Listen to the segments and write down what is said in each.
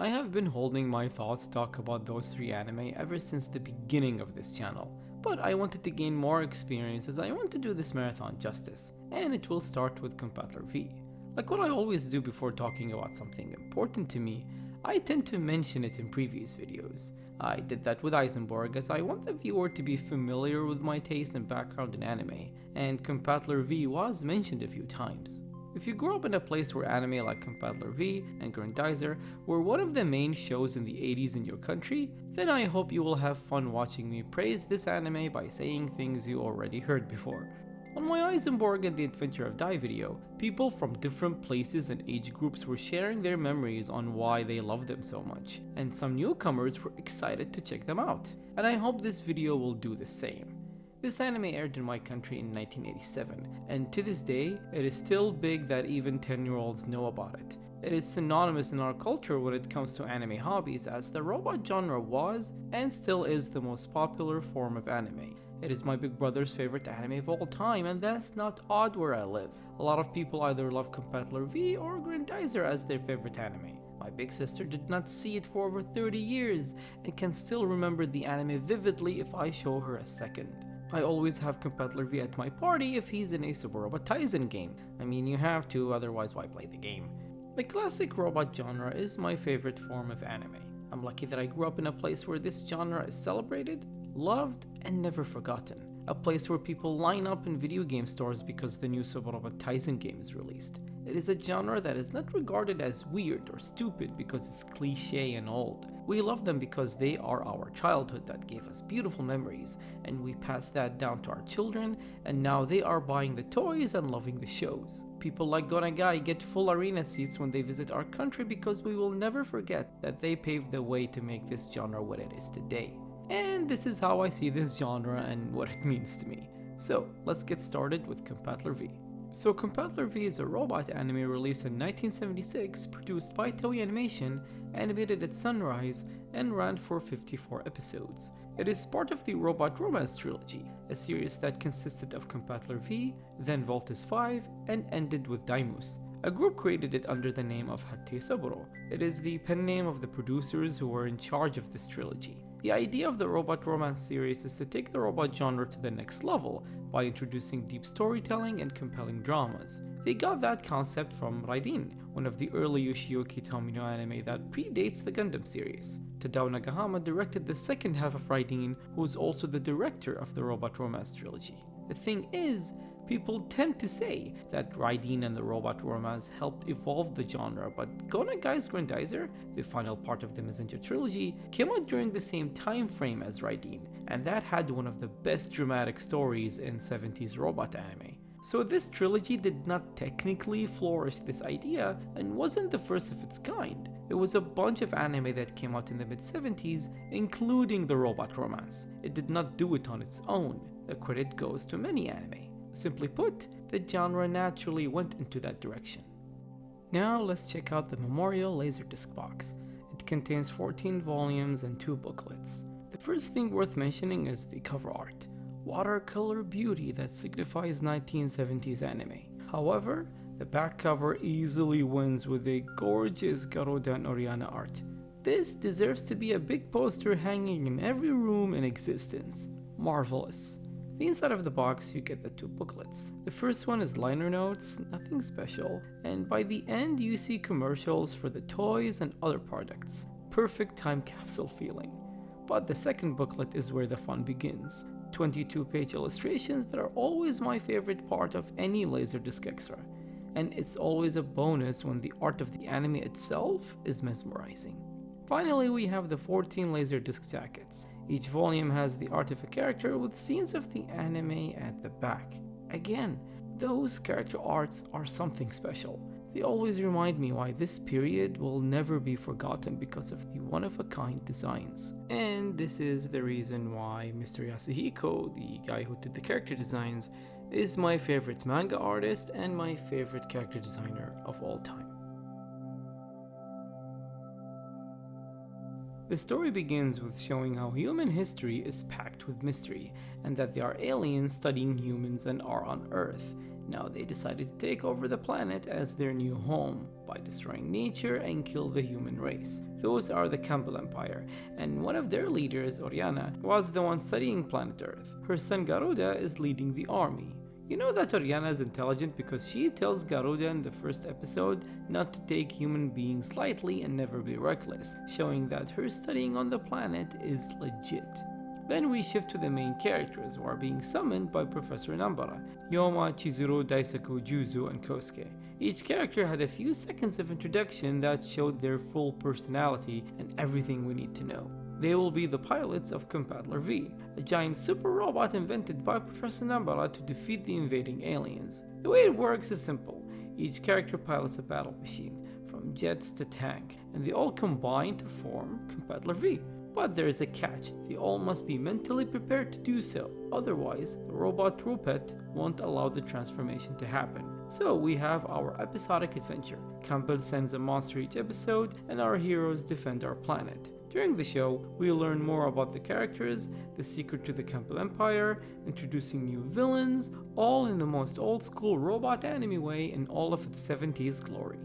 I have been holding my thoughts to talk about those 3 anime ever since the beginning of this channel, but I wanted to gain more experience as I want to do this marathon justice, and it will start with Combattler V. Like what I always do before talking about something important to me, I tend to mention it in previous videos. I did that with Eisenberg as I want the viewer to be familiar with my taste and background in anime, and Combattler V was mentioned a few times. If you grew up in a place where anime like Combattler V and Grendizer were one of the main shows in the 80s in your country, then I hope you will have fun watching me praise this anime by saying things you already heard before. On my Eisenberg and the Adventure of Dai video, people from different places and age groups were sharing their memories on why they love them so much, and some newcomers were excited to check them out, and I hope this video will do the same. This anime aired in my country in 1987, and to this day, it is still big that even 10-year-olds know about it. It is synonymous in our culture when it comes to anime hobbies, as the robot genre was and still is the most popular form of anime. It is my big brother's favorite anime of all time, and that's not odd where I live. A lot of people either love Combattler V or Grendizer as their favorite anime. My big sister did not see it for over 30 years and can still remember the anime vividly if I show her a second. I always have Combattler V at my party if he's in a Saburo Yatsude game. I mean, you have to, otherwise why play the game? The classic robot genre is my favorite form of anime. I'm lucky that I grew up in a place where this genre is celebrated, loved, and never forgotten. A place where people line up in video game stores because the new Saburo Yatsude game is released. It is a genre that is not regarded as weird or stupid because it's cliche and old. We love them because they are our childhood that gave us beautiful memories, and we pass that down to our children, and now they are buying the toys and loving the shows. People like Gonagai get full arena seats when they visit our country because we will never forget that they paved the way to make this genre what it is today. And this is how I see this genre and what it means to me. So let's get started with Combattler V. So Combattler V is a robot anime released in 1976, produced by Toei Animation, animated at Sunrise, and ran for 54 episodes. It is part of the Robot Romance Trilogy, a series that consisted of Combattler V, then Voltes 5, and ended with Daimos. A group created it under the name of Hattei Saburo. It is the pen name of the producers who were in charge of this trilogy. The idea of the Robot Romance series is to take the robot genre to the next level by introducing deep storytelling and compelling dramas. They got that concept from Raiden, one of the early Yoshiyuki Tomino anime that predates the Gundam series. Tadao Nagahama directed the second half of Raiden, who is also the director of the Robot Romance Trilogy. The thing is, people tend to say that Raiden and the Robot Romance helped evolve the genre, but Gonagai's Grendizer, the final part of the Messenger trilogy, came out during the same time frame as Raiden, and that had one of the best dramatic stories in 70s robot anime. So this trilogy did not technically flourish this idea and wasn't the first of its kind. It was a bunch of anime that came out in the mid-70s, including the Robot Romance. It did not do it on its own. The credit goes to many anime. Simply put, the genre naturally went into that direction. Now let's check out the Memorial Laserdisc box. It contains 14 volumes and 2 booklets. The first thing worth mentioning is the cover art. Watercolor beauty that signifies 1970s anime. However, the back cover easily wins with a gorgeous Garuda and Oriana art. This deserves to be a big poster hanging in every room in existence. Marvelous. The inside of the box you get the 2 booklets. The first one is liner notes, nothing special, and by the end you see commercials for the toys and other products. Perfect time capsule feeling. But the second booklet is where the fun begins. 22-page illustrations that are always my favorite part of any Laserdisc extra, and it's always a bonus when the art of the anime itself is mesmerizing. Finally, we have the 14 Laserdisc jackets. Each volume has the art of a character with scenes of the anime at the back. Again, those character arts are something special. They always remind me why this period will never be forgotten because of the one-of-a-kind designs. And this is the reason why Mr. Yasuhiko, the guy who did the character designs, is my favorite manga artist and my favorite character designer of all time. The story begins with showing how human history is packed with mystery, and that there are aliens studying humans and are on Earth. Now they decided to take over the planet as their new home by destroying nature and kill the human race. Those are the Campbell Empire, and one of their leaders, Oriana, was the one studying planet Earth. Her son Garuda is leading the army. You know that Oriana is intelligent because she tells Garuda in the first episode not to take human beings lightly and never be reckless, showing that her studying on the planet is legit. Then we shift to the main characters who are being summoned by Professor Nambara: Yoma, Chizuru, Daisaku, Juzu, and Kosuke. Each character had a few seconds of introduction that showed their full personality and everything we need to know. They will be the pilots of Combattler V, a giant super robot invented by Professor Nambara to defeat the invading aliens. The way it works is simple. Each character pilots a battle machine, from jets to tank, and they all combine to form Combattler V. But there is a catch: they all must be mentally prepared to do so, otherwise the robot Rupet won't allow the transformation to happen. So we have our episodic adventure. Campbell sends a monster each episode, and our heroes defend our planet. During the show, we learn more about the characters, the secret to the Campbell Empire, introducing new villains, all in the most old-school robot anime way in all of its 70s glory.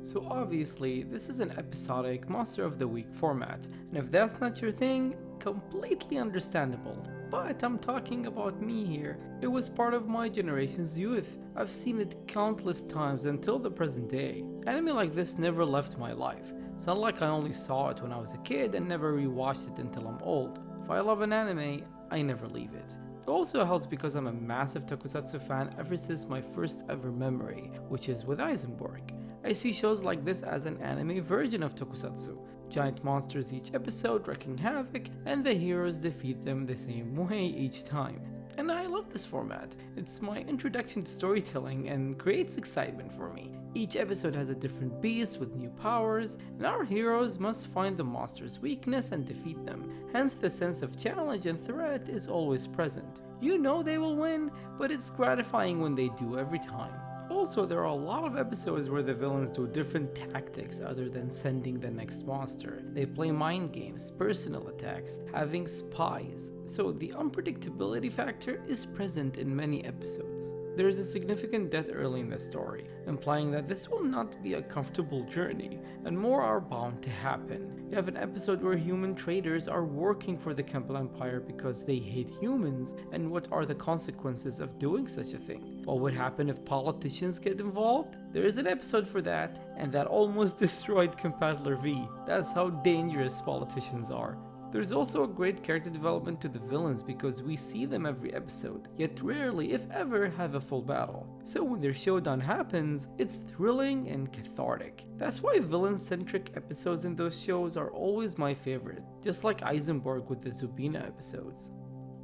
So obviously, this is an episodic Monster of the Week format, and if that's not your thing, completely understandable. But I'm talking about me here. It was part of my generation's youth. I've seen it countless times until the present day. Anime like this never left my life. It's not like I only saw it when I was a kid and never rewatched it until I'm old. If I love an anime, I never leave it. It also helps because I'm a massive tokusatsu fan ever since my first ever memory, which is with Eisenberg. I see shows like this as an anime version of tokusatsu. Giant monsters each episode wreaking havoc, and the heroes defeat them the same way each time. And I love this format. It's my introduction to storytelling and creates excitement for me. Each episode has a different beast with new powers, and our heroes must find the monster's weakness and defeat them. Hence the sense of challenge and threat is always present. You know they will win, but it's gratifying when they do every time. Also, there are a lot of episodes where the villains do different tactics other than sending the next monster. They play mind games, personal attacks, having spies, so the unpredictability factor is present in many episodes. There is a significant death early in the story, implying that this will not be a comfortable journey, and more are bound to happen. You have an episode where human traders are working for the Campbell Empire because they hate humans, and what are the consequences of doing such a thing? What would happen if politicians get involved? There is an episode for that, and that almost destroyed Combattler V. That's how dangerous politicians are. There's also a great character development to the villains because we see them every episode, yet rarely, if ever, have a full battle. So when their showdown happens, it's thrilling and cathartic. That's why villain-centric episodes in those shows are always my favorite, just like Eisenberg with the Zubina episodes.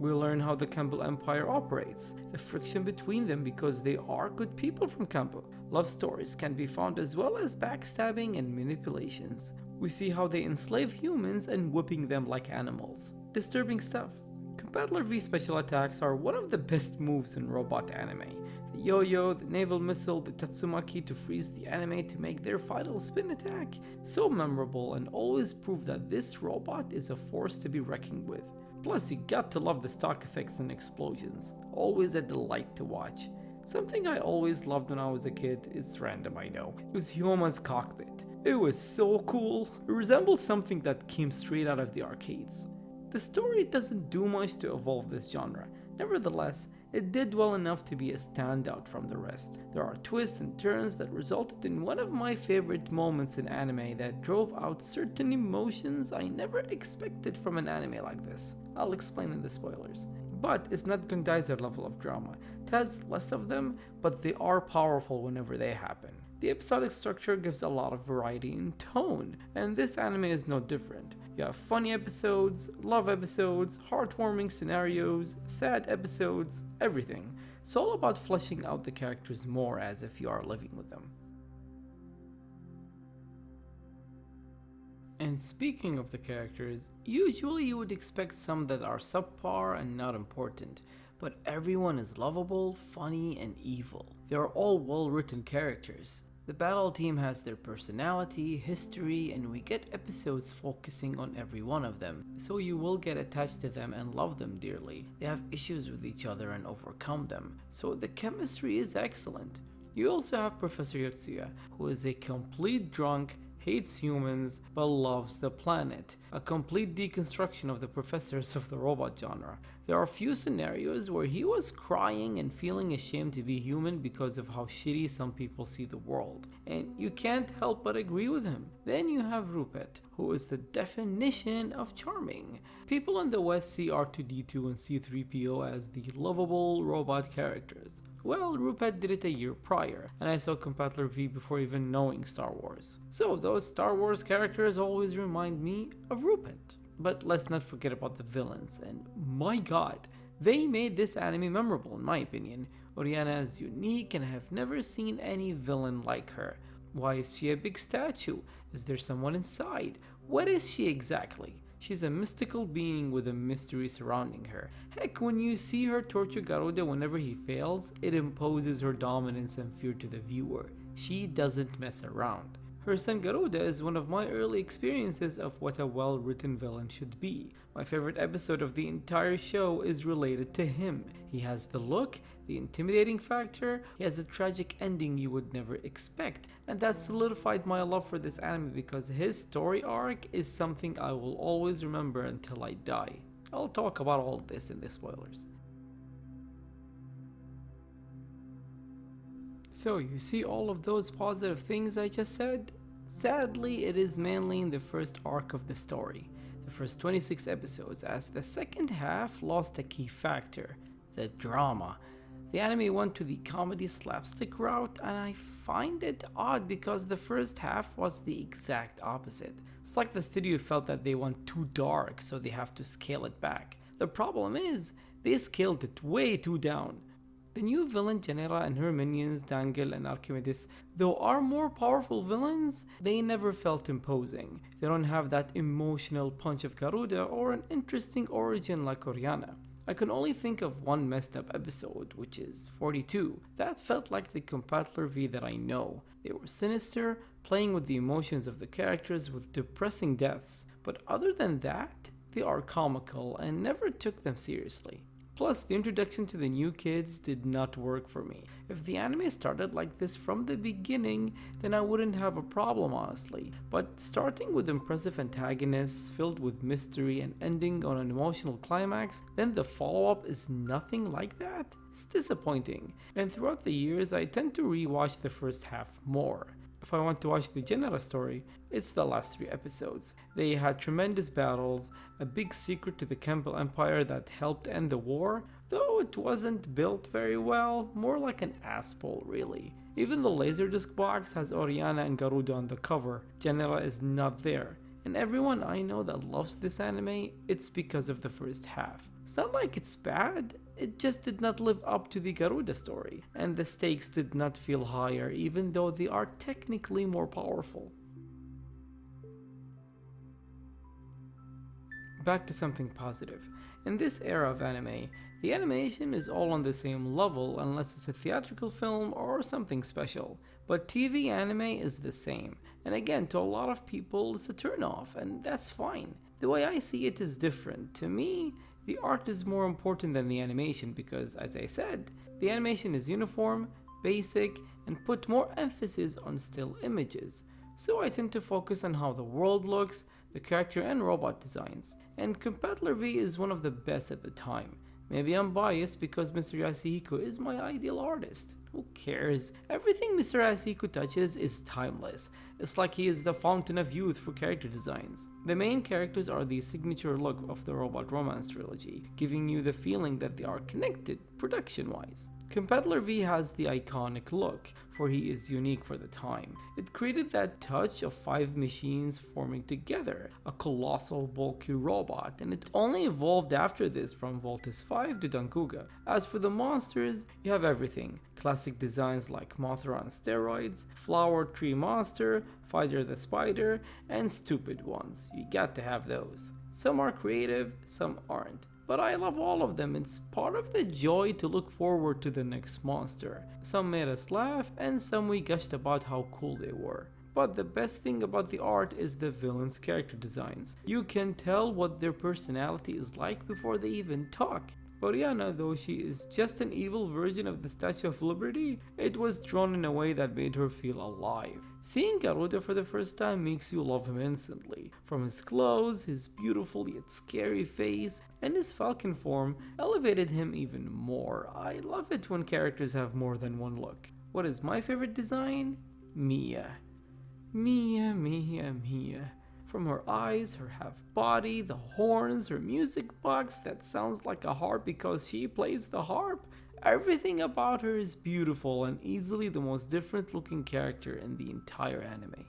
We learn how the Campbell Empire operates, the friction between them because they are good people from Campbell. Love stories can be found as well as backstabbing and manipulations. We see how they enslave humans and whipping them like animals. Disturbing stuff. Combattler V special attacks are one of the best moves in robot anime. The yo-yo, the naval missile, the tatsumaki to freeze the enemy to make their final spin attack. So memorable and always prove that this robot is a force to be reckoned with. Plus you got to love the stock effects and explosions. Always a delight to watch. Something I always loved when I was a kid, it's random I know, it was Hyoma's cockpit. It was so cool. It resembles something that came straight out of the arcades. The story doesn't do much to evolve this genre. Nevertheless, it did well enough to be a standout from the rest. There are twists and turns that resulted in one of my favorite moments in anime that drove out certain emotions I never expected from an anime like this. I'll explain in the spoilers. But it's not Grendizer level of drama. It has less of them, but they are powerful whenever they happen. The episodic structure gives a lot of variety in tone, and this anime is no different. You have funny episodes, love episodes, heartwarming scenarios, sad episodes, everything. It's all about fleshing out the characters more as if you are living with them. And speaking of the characters, usually you would expect some that are subpar and not important, but everyone is lovable, funny, and evil. They are all well-written characters. The battle team has their personality, history, and we get episodes focusing on every one of them, so you will get attached to them and love them dearly. They have issues with each other and overcome them, so the chemistry is excellent. You also have Professor Yatsude, who is a complete drunk, hates humans, but loves the planet. A complete deconstruction of the professors of the robot genre. There are few scenarios where he was crying and feeling ashamed to be human because of how shitty some people see the world, and you can't help but agree with him. Then you have Rupert, who is the definition of charming. People in the West see R2-D2 and C-3PO as the lovable robot characters. Well, Rupert did it a year prior, and I saw Combattler V before even knowing Star Wars. So those Star Wars characters always remind me of Rupert. But let's not forget about the villains, and my god, they made this anime memorable in my opinion. Oriana is unique and I have never seen any villain like her. Why is she a big statue? Is there someone inside? What is she exactly? She's a mystical being with a mystery surrounding her. Heck, when you see her torture Garuda whenever he fails, it imposes her dominance and fear to the viewer. She doesn't mess around. Her son Garuda is one of my early experiences of what a well-written villain should be. My favorite episode of the entire show is related to him. He has the look, the intimidating factor, he has a tragic ending you would never expect, and that solidified my love for this anime because his story arc is something I will always remember until I die. I'll talk about all this in the spoilers. So you see all of those positive things I just said? Sadly, it is mainly in the first arc of the story, the first 26 episodes, as the second half lost a key factor, the drama. The anime went to the comedy slapstick route, and I find it odd because the first half was the exact opposite. It's like the studio felt that they went too dark, so they have to scale it back. The problem is, they scaled it way too down. The new villain Genera and her minions Dangle and Archimedes, though are more powerful villains, they never felt imposing. They don't have that emotional punch of Garuda or an interesting origin like Oriana. I can only think of one messed up episode, which is 42. That felt like the Combattler V that I know. They were sinister, playing with the emotions of the characters with depressing deaths, but other than that, they are comical and never took them seriously. Plus, the introduction to the new kids did not work for me. If the anime started like this from the beginning, then I wouldn't have a problem honestly. But starting with impressive antagonists filled with mystery and ending on an emotional climax, then the follow-up is nothing like that? It's disappointing. And throughout the years, I tend to rewatch the first half more. If I want to watch the Genera story, it's the last 3 episodes. They had tremendous battles, a big secret to the Campbell Empire that helped end the war, though it wasn't built very well, more like an asshole really. Even the Laserdisc box has Oriana and Garuda on the cover, Genera is not there. And everyone I know that loves this anime, it's because of the first half. It's not like it's bad, it just did not live up to the Garuda story, and the stakes did not feel higher even though they are technically more powerful. Back to something positive. In this era of anime, the animation is all on the same level unless it's a theatrical film or something special, but TV anime is the same, and again to a lot of people it's a turn-off, and that's fine. The way I see it is different. To me, the art is more important than the animation because, as I said, the animation is uniform, basic, and put more emphasis on still images. So I tend to focus on how the world looks, the character and robot designs, and Combattler V is one of the best at the time. Maybe I'm biased because Mr. Yasuhiko is my ideal artist. Who cares? Everything Mr. Yasuhiko touches is timeless. It's like he is the fountain of youth for character designs. The main characters are the signature look of the Robot Romance Trilogy, giving you the feeling that they are connected production-wise. Combattler V has the iconic look, for he is unique for the time. It created that touch of 5 machines forming together, a colossal bulky robot, and it only evolved after this from Voltes 5 to Dankuga. As for the monsters, you have everything. Classic designs like Mothra on steroids, Flower Tree Monster, Fighter the Spider, and stupid ones. You got to have those. Some are creative, some aren't. but I love all of them. It's part of the joy to look forward to the next monster. Some made us laugh, and some we gushed about how cool they were. But the best thing about the art is the villains' character designs. You can tell what their personality is like before they even talk. Oriana, though she is just an evil version of the Statue of Liberty, it was drawn in a way that made her feel alive. Seeing Garuda for the first time makes you love him instantly. From his clothes, his beautiful yet scary face, and his falcon form elevated him even more. I love it when characters have more than one look. What is my favorite design? Mia. Mia. From her eyes, her half body, the horns, her music box that sounds like a harp because she plays the harp. Everything about her is beautiful and easily the most different looking character in the entire anime.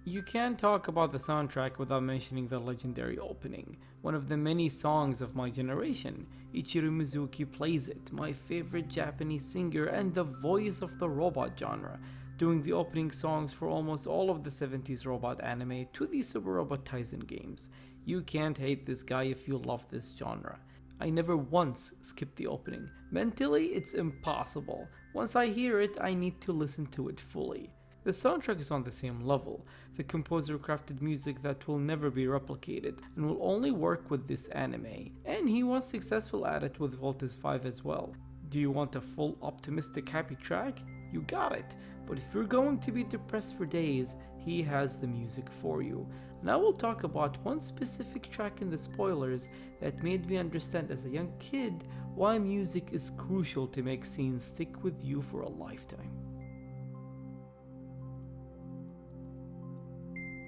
You can't talk about the soundtrack without mentioning the legendary opening, one of the many songs of my generation. Ichiro Mizuki plays it, my favorite Japanese singer and the voice of the robot genre, doing the opening songs for almost all of the 70s robot anime to the Super Robot Taisen games. You can't hate this guy if you love this genre. I never once skipped the opening. Mentally, it's impossible. Once I hear it, I need to listen to it fully. The soundtrack is on the same level. The composer crafted music that will never be replicated and will only work with this anime. And he was successful at it with Voltes 5 as well. Do you want a full optimistic happy track? You got it. But if you're going to be depressed for days, he has the music for you. And I will talk about one specific track in the spoilers that made me understand as a young kid why music is crucial to make scenes stick with you for a lifetime.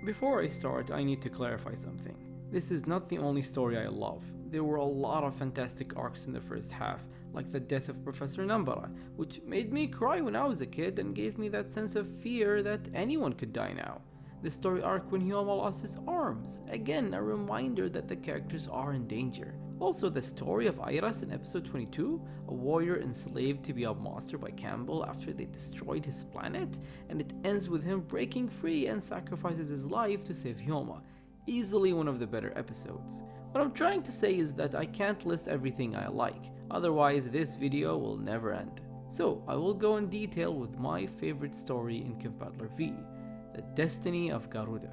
Before I start, I need to clarify something. This is not the only story I love. There were a lot of fantastic arcs in the first half, like the death of Professor Nambara, which made me cry when I was a kid and gave me that sense of fear that anyone could die now. The story arc when Hyoma lost his arms, again a reminder that the characters are in danger. Also the story of Airas in episode 22, a warrior enslaved to be a monster by Campbell after they destroyed his planet, and it ends with him breaking free and sacrifices his life to save Hyoma. Easily one of the better episodes. What I'm trying to say is that I can't list everything I like, otherwise this video will never end. So I will go in detail with my favorite story in Combattler V, the destiny of Garuda.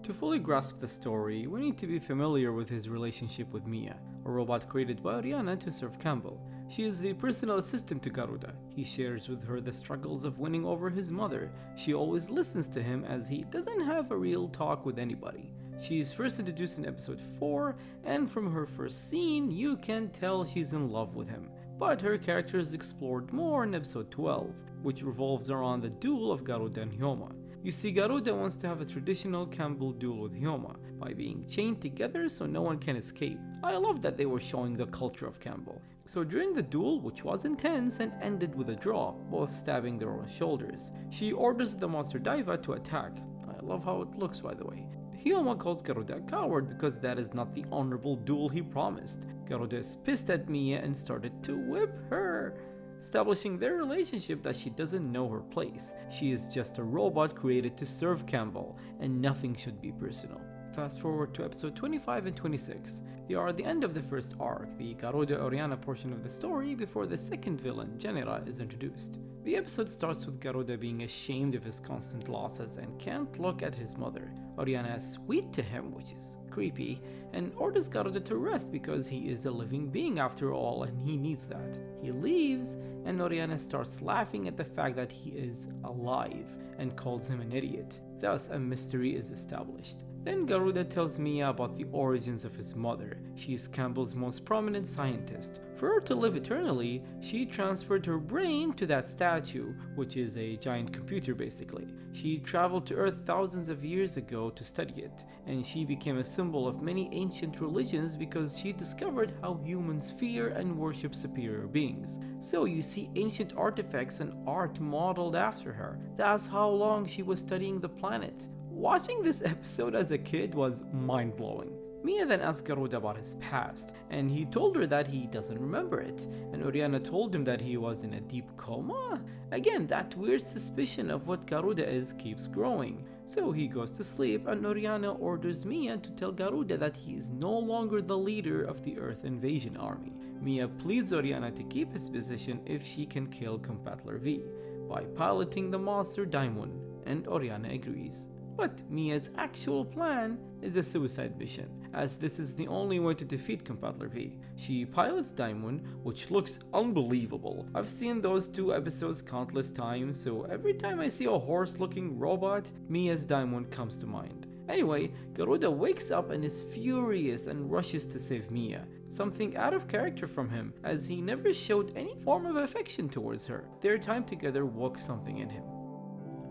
To fully grasp the story, we need to be familiar with his relationship with Mia, a robot created by Oriana to serve Campbell. She is the personal assistant to Garuda. He shares with her the struggles of winning over his mother. She always listens to him as he doesn't have a real talk with anybody. She is first introduced in episode 4, and from her first scene, you can tell she's in love with him. But her character is explored more in episode 12, which revolves around the duel of Garuda and Hyoma. You see, Garuda wants to have a traditional Campbell duel with Hyoma, by being chained together so no one can escape. I love that they were showing the culture of Campbell. So during the duel, which was intense and ended with a draw, both stabbing their own shoulders, she orders the monster Daiva to attack. I love how it looks, by the way. Hyoma calls Garuda a coward because that is not the honorable duel he promised. Garuda is pissed at Mia and started to whip her, establishing their relationship that she doesn't know her place. She is just a robot created to serve Campbell, and nothing should be personal. Fast forward to episode 25 and 26. They are at the end of the first arc, the Garuda-Oriana portion of the story, before the second villain, Genera, is introduced. The episode starts with Garuda being ashamed of his constant losses and can't look at his mother. Oriana is sweet to him, which is creepy, and orders Garuda to rest because he is a living being after all and he needs that. He leaves, and Oriana starts laughing at the fact that he is alive and calls him an idiot. Thus, a mystery is established. Then Garuda tells Mia about the origins of his mother. She is Campbell's most prominent scientist. For her to live eternally, she transferred her brain to that statue, which is a giant computer basically. She traveled to Earth thousands of years ago to study it, and she became a symbol of many ancient religions because she discovered how humans fear and worship superior beings. So you see ancient artifacts and art modeled after her. That's how long she was studying the planet. Watching this episode as a kid was mind-blowing. Mia then asked Garuda about his past, and he told her that he doesn't remember it, and Oriana told him that he was in a deep coma. Again, that weird suspicion of what Garuda is keeps growing. So he goes to sleep, and Oriana orders Mia to tell Garuda that he is no longer the leader of the Earth Invasion Army. Mia pleads Oriana to keep his position if she can kill Combattler V by piloting the monster Daimon, and Oriana agrees. But Mia's actual plan is a suicide mission, as this is the only way to defeat Combattler V. She pilots Daimon, which looks unbelievable. I've seen those 2 episodes countless times, so every time I see a horse-looking robot, Mia's Daimon comes to mind. Anyway, Garuda wakes up and is furious and rushes to save Mia, something out of character from him, as he never showed any form of affection towards her. Their time together woke something in him.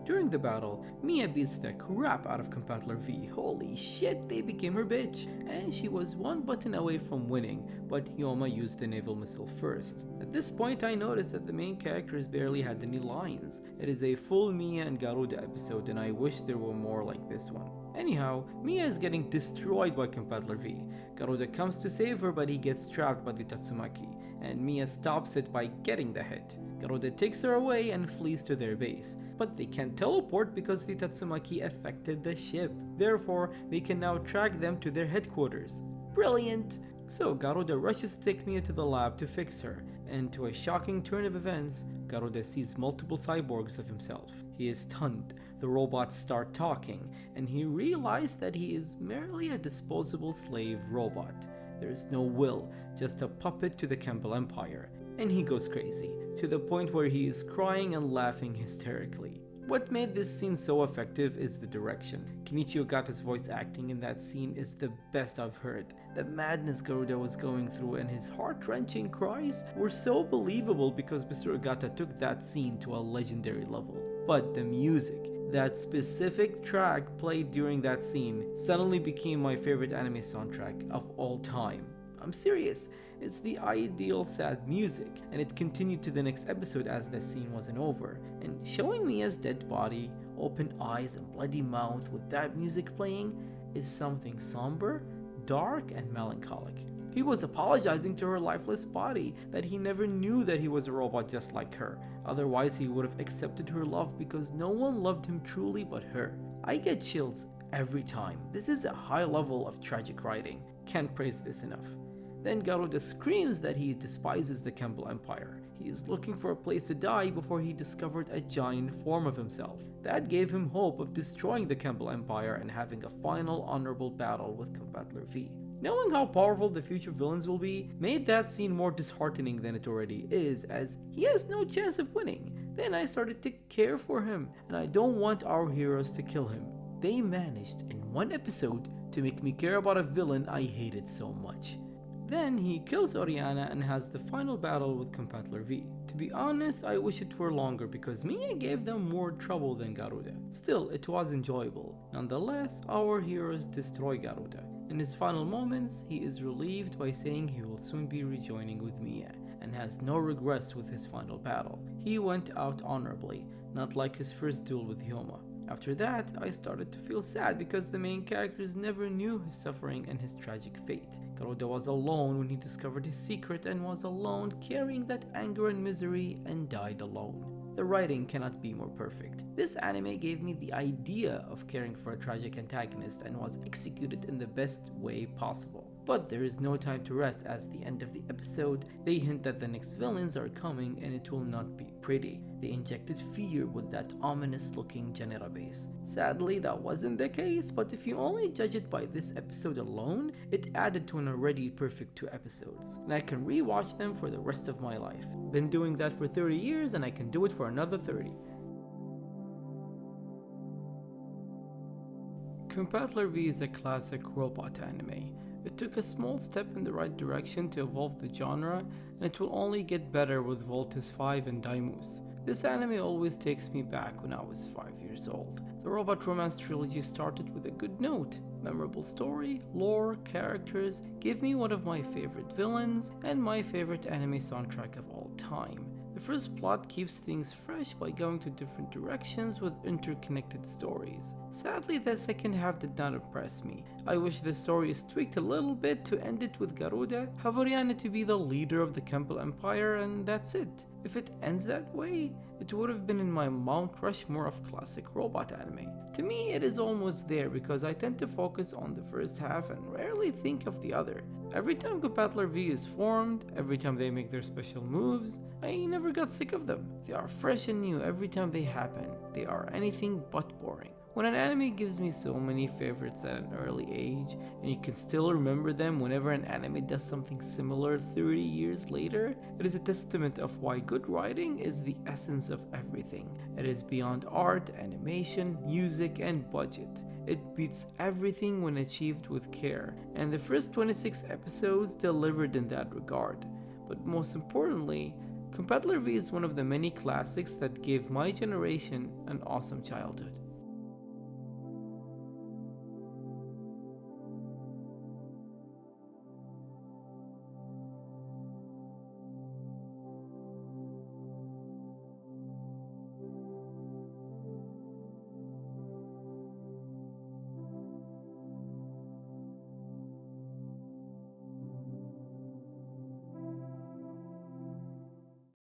During the battle, Mia beats the crap out of Combattler V. Holy shit, they became her bitch, and she was 1 button away from winning, but Hyoma used the naval missile first. At this point, I noticed that the main characters barely had any lines. It is a full Mia and Garuda episode, and I wish there were more like this one. Anyhow, Mia is getting destroyed by Combattler V. Garuda comes to save her, but he gets trapped by the Tatsumaki, and Mia stops it by getting the hit. Garuda takes her away and flees to their base, but they can't teleport because the Tatsumaki affected the ship. Therefore, they can now track them to their headquarters. Brilliant! So Garuda rushes to take Mia to the lab to fix her, and to a shocking turn of events, Garuda sees multiple cyborgs of himself. He is stunned. The robots start talking, and he realized that he is merely a disposable slave robot. There is no will, just a puppet to the Campbell Empire, and he goes crazy, to the point where he is crying and laughing hysterically. What made this scene so effective is the direction. Kenichi Ogata's voice acting in that scene is the best I've heard. The madness Garuda was going through and his heart-wrenching cries were so believable because Mr. Ogata took that scene to a legendary level. But the music, that specific track played during that scene, suddenly became my favorite anime soundtrack of all time. I'm serious, it's the ideal sad music, and it continued to the next episode as the scene wasn't over, and showing Mia's dead body, open eyes and bloody mouth with that music playing is something somber, dark, and melancholic. He was apologizing to her lifeless body that he never knew that he was a robot just like her, otherwise he would have accepted her love because no one loved him truly but her. I get chills every time. This is a high level of tragic writing, can't praise this enough. Then Garuda screams that he despises the Campbell Empire. He is looking for a place to die before he discovered a giant form of himself. That gave him hope of destroying the Campbell Empire and having a final honorable battle with Combattler V. Knowing how powerful the future villains will be made that scene more disheartening than it already is, as he has no chance of winning. Then I started to care for him, and I don't want our heroes to kill him. They managed in 1 episode to make me care about a villain I hated so much. Then he kills Oriana and has the final battle with Combattler V. To be honest, I wish it were longer because Mia gave them more trouble than Garuda. Still, it was enjoyable. Nonetheless, our heroes destroy Garuda. In his final moments, he is relieved by saying he will soon be rejoining with Mia, and has no regrets with his final battle. He went out honorably, not like his first duel with Hyoma. After that, I started to feel sad because the main characters never knew his suffering and his tragic fate. Garuda was alone when he discovered his secret and was alone carrying that anger and misery and died alone. The writing cannot be more perfect. This anime gave me the idea of caring for a tragic antagonist and was executed in the best way possible. But there is no time to rest, as the end of the episode, they hint that the next villains are coming and it will not be pretty. They injected fear with that ominous looking Genera base. Sadly, that wasn't the case, but if you only judge it by this episode alone, it added to an already perfect 2 episodes, and I can rewatch them for the rest of my life. Been doing that for 30 years and I can do it for another 30. Combattler V is a classic robot anime. It took a small step in the right direction to evolve the genre, and it will only get better with Voltes 5 and Daimos. This anime always takes me back when I was 5 years old. The Robot Romance Trilogy started with a good note. Memorable story, lore, characters, give me one of my favorite villains, and my favorite anime soundtrack of all time. The first plot keeps things fresh by going to different directions with interconnected stories. Sadly, the second half did not impress me. I wish the story is tweaked a little bit to end it with Garuda, Havariana to be the leader of the Campbell Empire, and that's it. If it ends that way, it would have been in my Mount Rushmore of classic robot anime. To me, it is almost there because I tend to focus on the first half and rarely think of the other. Every time Combattler V is formed, every time they make their special moves, I never got sick of them. They are fresh and new every time they happen. They are anything but boring. When an anime gives me so many favorites at an early age, and you can still remember them whenever an anime does something similar 30 years later, it is a testament of why good writing is the essence of everything. It is beyond art, animation, music, and budget. It beats everything when achieved with care, and the first 26 episodes delivered in that regard. But most importantly, Combattler V is one of the many classics that gave my generation an awesome childhood.